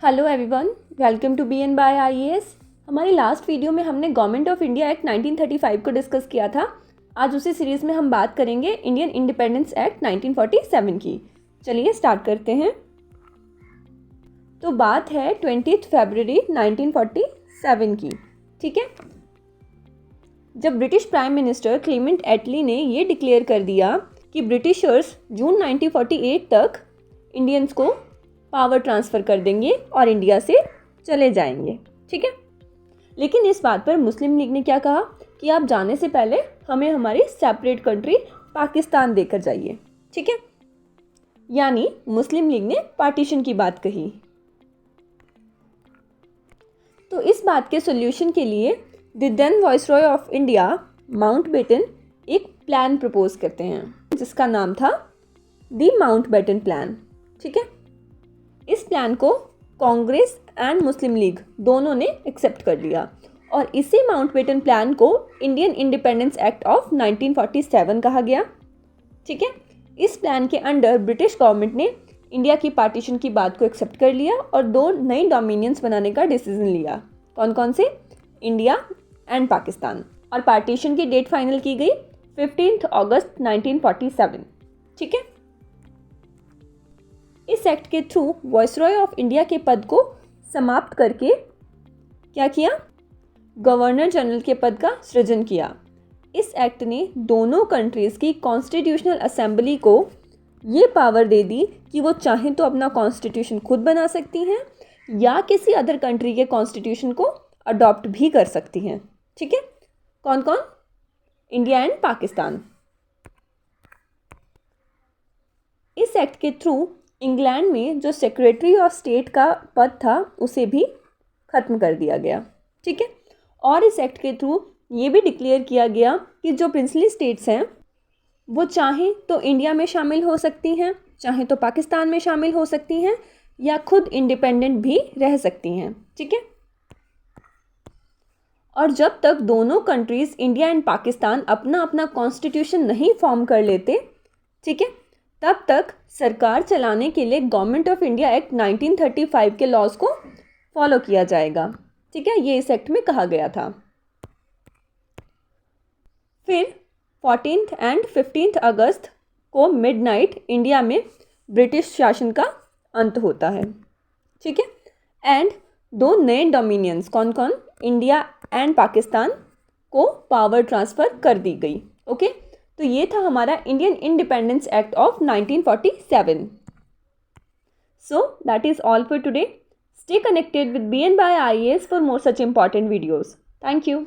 Hello everyone, welcome to BN by IAS। हमारी last video में हमने गवर्नमेंट ऑफ इंडिया एक्ट 1935 को discuss किया था। आज उसी सीरीज़ में हम बात करेंगे इंडियन इंडिपेंडेंस एक्ट 1947 की। चलिए स्टार्ट करते हैं। तो बात है 20 फरवरी 1947 की, ठीक है। जब ब्रिटिश प्राइम मिनिस्टर क्लेमेंट एटली ने ये डिक्लेयर कर दिया कि ब्रिटिशर्स जून 1948 तक इंडियंस को पावर ट्रांसफ़र कर देंगे और इंडिया से चले जाएंगे, ठीक है। लेकिन इस बात पर मुस्लिम लीग ने क्या कहा कि आप जाने से पहले हमें हमारी सेपरेट कंट्री पाकिस्तान देकर जाइए, ठीक है। यानी मुस्लिम लीग ने पार्टीशन की बात कही। तो इस बात के सॉल्यूशन के लिए the then viceroy of India Mountbatten एक प्लान प्रपोज करते हैं जिसका नाम था द माउंटबेटन प्लान, ठीक है। इस प्लान को कांग्रेस एंड मुस्लिम लीग दोनों ने एक्सेप्ट कर लिया और इसी माउंटबेटन प्लान को इंडियन इंडिपेंडेंस एक्ट ऑफ 1947 कहा गया, ठीक है। इस प्लान के अंडर ब्रिटिश गवर्नमेंट ने इंडिया की पार्टीशन की बात को एक्सेप्ट कर लिया और दो नई डोमिनियंस बनाने का डिसीजन लिया। कौन कौन से? India and Pakistan. और पार्टीशन की डेट फाइनल की गई 15 अगस्त 1947, ठीक है। इस एक्ट के थ्रू वाइसरॉय ऑफ इंडिया के पद को समाप्त करके क्या किया? गवर्नर जनरल के पद का सृजन किया। इस एक्ट ने दोनों कंट्रीज़ की कॉन्स्टिट्यूशनल असेंबली को ये पावर दे दी कि वो चाहें तो अपना कॉन्स्टिट्यूशन खुद बना सकती हैं या किसी अदर कंट्री के कॉन्स्टिट्यूशन को अडॉप्ट भी कर सकती हैं, ठीक है। कौन कौन? India and Pakistan. इस एक्ट के थ्रू इंग्लैंड में जो सेक्रेटरी ऑफ स्टेट का पद था उसे भी ख़त्म कर दिया गया, ठीक है। और इस एक्ट के थ्रू ये भी डिक्लेयर किया गया कि जो प्रिंसली स्टेट्स हैं वो चाहें तो इंडिया में शामिल हो सकती हैं, चाहें तो पाकिस्तान में शामिल हो सकती हैं या खुद इंडिपेंडेंट भी रह सकती हैं, ठीक है। और जब तक दोनों कंट्रीज़ इंडिया एंड पाकिस्तान अपना अपना कॉन्स्टिट्यूशन नहीं फॉर्म कर लेते, ठीक है, तब तक सरकार चलाने के लिए गवर्नमेंट ऑफ इंडिया एक्ट 1935 के लॉज को फॉलो किया जाएगा, ठीक है। ये इस एक्ट में कहा गया था। फिर 14 एंड 15 अगस्त को मिडनाइट इंडिया में ब्रिटिश शासन का अंत होता है, ठीक है। एंड दो नए डोमिनियंस कौन कौन? इंडिया एंड पाकिस्तान को पावर ट्रांसफ़र कर दी गई, ओके। तो ये था हमारा Indian independence act of 1947। So that is all for today. Stay connected with BN by IAS for more such important videos. Thank you.